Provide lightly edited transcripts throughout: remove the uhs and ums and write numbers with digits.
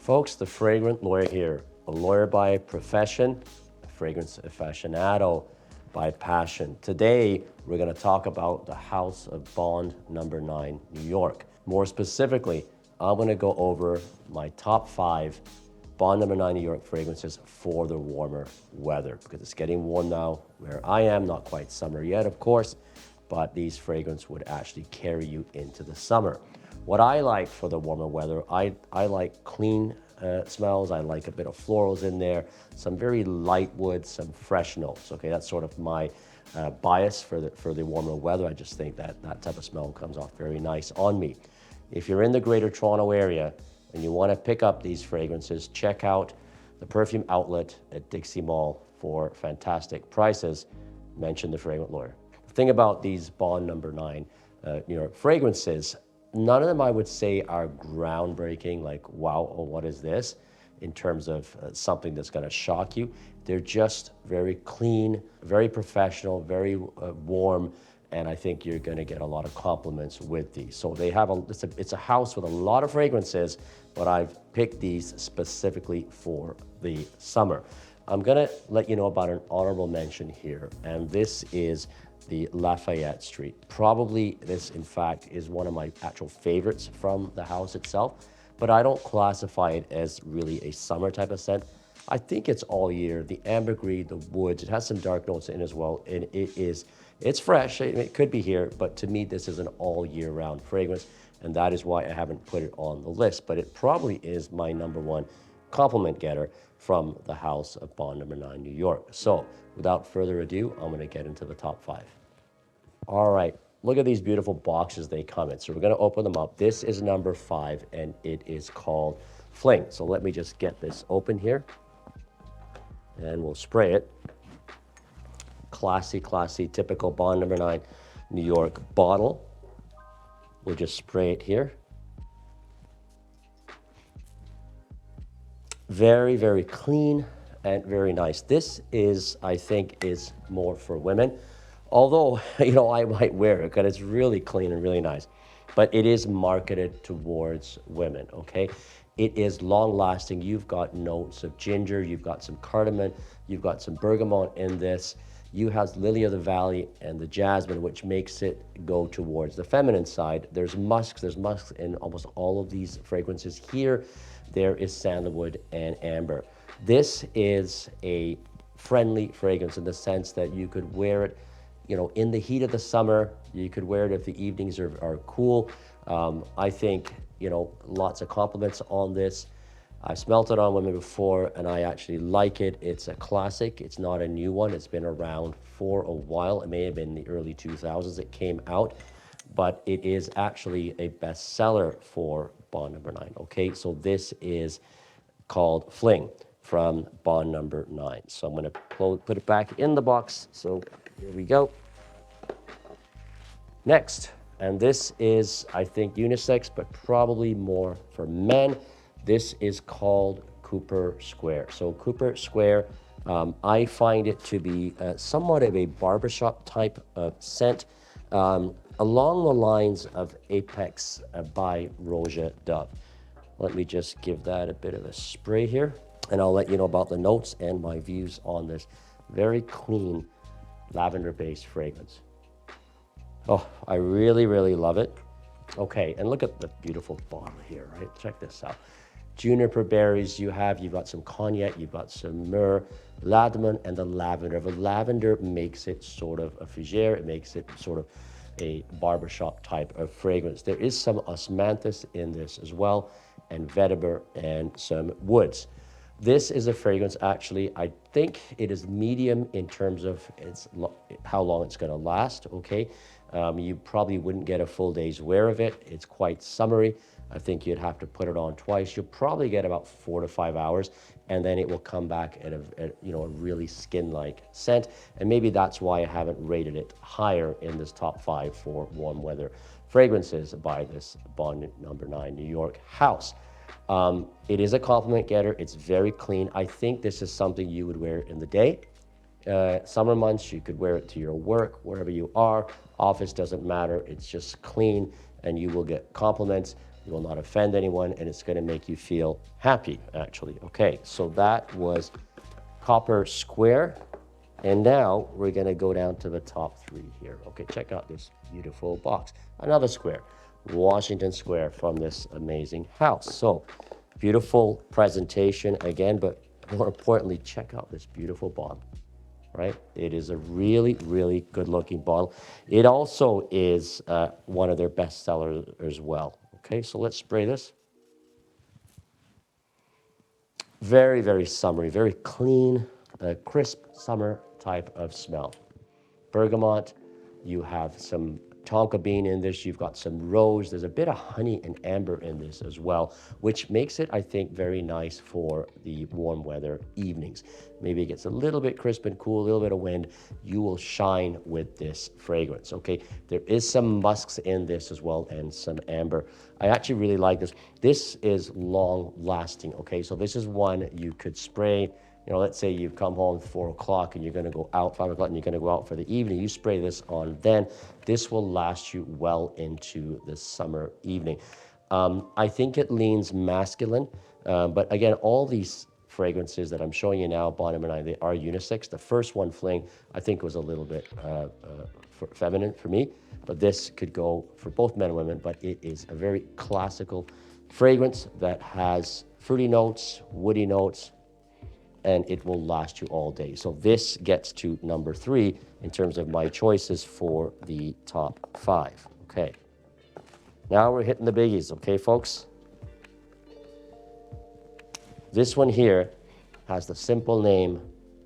Folks, the Fragrant Lawyer here, a lawyer by profession, a fragrance aficionado by passion. Today, we're going to talk about the House of Bond Number 9, New York. More specifically, I'm going to go over my top 5 Bond Number 9 New York fragrances for the warmer weather, because it's getting warm now where I am, not quite summer yet, of course, but these fragrances would actually carry you into the summer. What I like for the warmer weather, I like clean smells. I like a bit of florals in there, some very light wood, some fresh notes. Okay, that's sort of my bias for the warmer weather. I just think that that type of smell comes off very nice on me. If you're in the Greater Toronto area and you want to pick up these fragrances, check out the Perfume outlet at Dixie Mall for fantastic prices. Mention the Fragrant Lawyer. The thing about these Bond Number 9 New York fragrances, none of them I would say are groundbreaking, like, wow, oh, what is this? In terms of something that's gonna shock you. They're just very clean, very professional, very warm, and I think you're gonna get a lot of compliments with these. So they have it's a house with a lot of fragrances, but I've picked these specifically for the summer. I'm gonna let you know about an honorable mention here, and this is the Lafayette Street. Probably this, in fact, is one of my actual favorites from the house itself, but I don't classify it as really a summer type of scent. I think it's all year. The ambergris, the woods, it has some dark notes in as well, and it's fresh. It could be here, but to me, this is an all year round fragrance, and that is why I haven't put it on the list, but it probably is my number 1 compliment getter from the House of Bond Number 9 New York. So without further ado, I'm gonna get into the top 5. All right, look at these beautiful boxes they come in. So we're gonna open them up. This is number 5 and it is called Fling. So let me just get this open here and we'll spray it. Classy, classy, typical Bond Number 9 New York bottle. We'll just spray it here. Very, very clean and very nice. This is, I think, is more for women. Although, you know, I might wear it because it's really clean and really nice. But it is marketed towards women, okay? It is long lasting. You've got notes of ginger, you've got some cardamom, you've got some bergamot in this. You have lily of the valley and the jasmine, which makes it go towards the feminine side. There's musk in almost all of these fragrances here. There is sandalwood and amber. This is a friendly fragrance in the sense that you could wear it, you know, in the heat of the summer. You could wear it if the evenings are cool. I think, you know, lots of compliments on this. I've smelt it on women before and I actually like it. It's a classic. It's not a new one. It's been around for a while. It may have been the early 2000s it came out, but it is actually a bestseller for Bond Number 9. Okay, so this is called Fling from Bond Number 9. So I'm going to put it back in the box. So here we go. Next, and this is, I think, unisex, but probably more for men. This is called Cooper Square. So Cooper Square, I find it to be somewhat of a barbershop type of scent, along the lines of Apex by Roja Dove. Let me just give that a bit of a spray here, and I'll let you know about the notes and my views on this very clean lavender-based fragrance. Oh, I really, really love it. Okay, and look at the beautiful bottle here, right? Check this out. Juniper berries you've got some cognac, you've got some myrrh, ladamon, and the lavender. The lavender makes it sort of a fougere, it makes it sort of a barbershop type of fragrance. There is some osmanthus in this as well, and vetiver and some woods. This is a fragrance, actually, I think it is medium in terms of how long it's gonna last, okay? You probably wouldn't get a full day's wear of it. It's quite summery. I think you'd have to put it on twice. You'll probably get about 4 to 5 hours, and then it will come back at a really skin-like scent. And maybe that's why I haven't rated it higher in this top 5 for warm weather fragrances by this Bond Number 9 New York house. It is a compliment getter. It's very clean. I think this is something you would wear in the day. Summer months, you could wear it to your work, wherever you are. Office doesn't matter. It's just clean, and you will get compliments. You will not offend anyone, and it's going to make you feel happy, actually. Okay, so that was Copper Square. And now we're going to go down to the top three here. Okay, check out this beautiful box. Another square, Washington Square, from this amazing house. So beautiful presentation again, but more importantly, check out this beautiful bottle, right? It is a really, really good looking bottle. It also is one of their best sellers as well. Okay, so let's spray this. Very, very summery, very clean, crisp summer type of smell. Bergamot, you have some tonka bean in this, you've got some rose, there's a bit of honey and amber in this as well, which makes it, I think, very nice for the warm weather evenings. Maybe it gets a little bit crisp and cool, a little bit of wind, you will shine with this fragrance, okay? There is some musks in this as well and some amber. I actually really like this. This is long lasting, okay? So this is one you could spray. You know, let's say you've come home at 4 o'clock and you're going to go out 5 o'clock and you're going to go out for the evening. You spray this on then. This will last you well into the summer evening. I think it leans masculine, but again, all these fragrances that I'm showing you now, Bond No. 9, they are unisex. The first one, Fling, I think was a little bit feminine for me, but this could go for both men and women, but it is a very classical fragrance that has fruity notes, woody notes, and it will last you all day. So this gets to number 3 in terms of my choices for the top 5. Okay. Now we're hitting the biggies, okay, folks? This one here has the simple name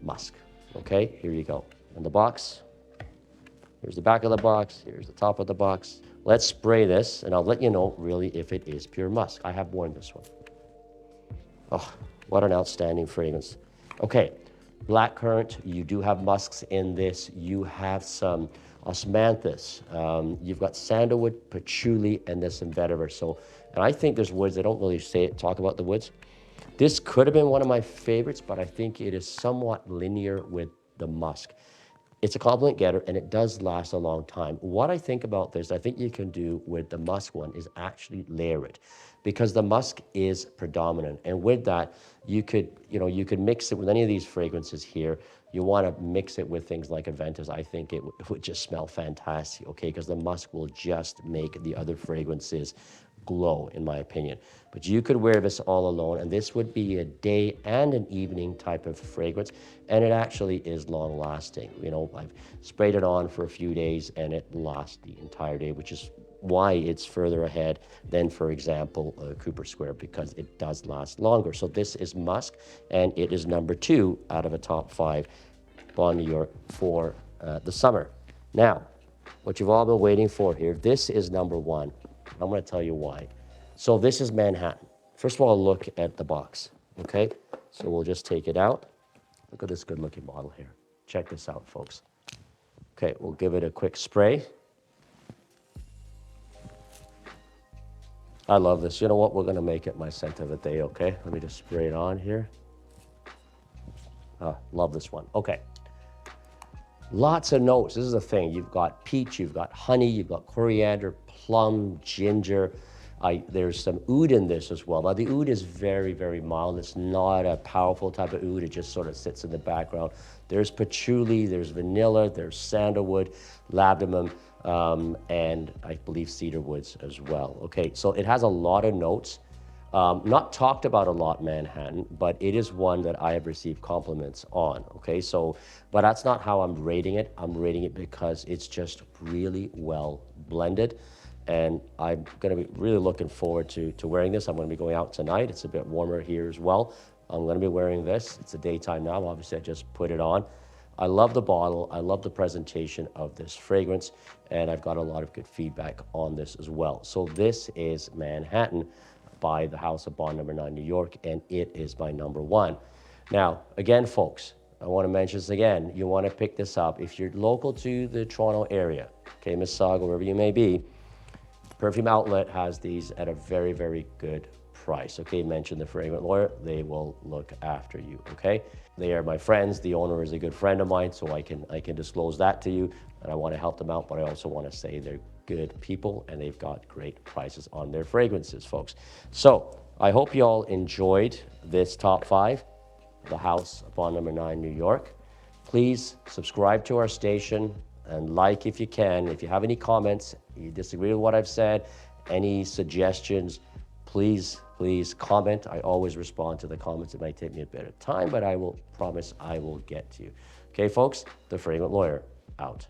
Musk. Okay, here you go. In the box, here's the back of the box, here's the top of the box. Let's spray this, and I'll let you know really if it is pure musk. I have worn this one. Oh, what an outstanding fragrance. Okay, blackcurrant, you do have musks in this. You have some osmanthus. You've got sandalwood, patchouli, and there's some vetiver. So, and I think there's woods. I don't really talk about the woods. This could have been one of my favorites, but I think it is somewhat linear with the musk. It's a compliment getter, and it does last a long time. What I think about this, I think you can do with the musk one, is actually layer it, because the musk is predominant. And with that, you could mix it with any of these fragrances here. You want to mix it with things like Aventus. I think it would just smell fantastic, okay? Because the musk will just make the other fragrances glow, in my opinion. But you could wear this all alone, and this would be a day and an evening type of fragrance, and it actually is long lasting. You know, I've sprayed it on for a few days and it lasts the entire day, which is why it's further ahead than, for example, Cooper Square, because it does last longer. So this is musk, and it is number 2 out of a top 5 Bond New York for the summer. Now, what you've all been waiting for here, this is number 1. I'm going to tell you why. So this is Manhattan. First of all, look at the box, okay? So we'll just take it out. Look at this good-looking bottle here. Check this out, folks. Okay, we'll give it a quick spray. I love this. You know what? We're going to make it my scent of the day, okay? Let me just spray it on here. Love this one. Okay. Lots of notes. This is the thing. You've got peach, you've got honey, you've got coriander, plum, ginger. There's some oud in this as well. Now, the oud is very, very mild. It's not a powerful type of oud. It just sort of sits in the background. There's patchouli, there's vanilla, there's sandalwood, labdanum, and I believe cedar woods as well. Okay, so it has a lot of notes. Not talked about a lot, Manhattan, but it is one that I have received compliments on, okay? So, but that's not how I'm rating it. I'm rating it because it's just really well blended, and I'm gonna be really looking forward to wearing this. I'm gonna be going out tonight. It's a bit warmer here as well. I'm gonna be wearing this. It's the daytime now. Obviously, I just put it on. I love the bottle. I love the presentation of this fragrance, and I've got a lot of good feedback on this as well. So this is Manhattan by the House of Bond No. 9 New York, and it is my number 1. Now, again, folks, I want to mention this again. You want to pick this up. If you're local to the Toronto area, okay, Mississauga, wherever you may be, Perfume Outlet has these at a very, very good price. Okay, mention the Fragrant Lawyer. They will look after you, okay? They are my friends. The owner is a good friend of mine, so I can disclose that to you, and I want to help them out, but I also want to say they're good people, and they've got great prices on their fragrances, folks. So I hope you all enjoyed this top 5, the house of Bond number 9, New York. Please subscribe to our station and like if you can. If you have any comments, you disagree with what I've said, any suggestions, please comment. I always respond to the comments. It might take me a bit of time, but I will promise I will get to you. Okay, folks, the Fragrant Lawyer out.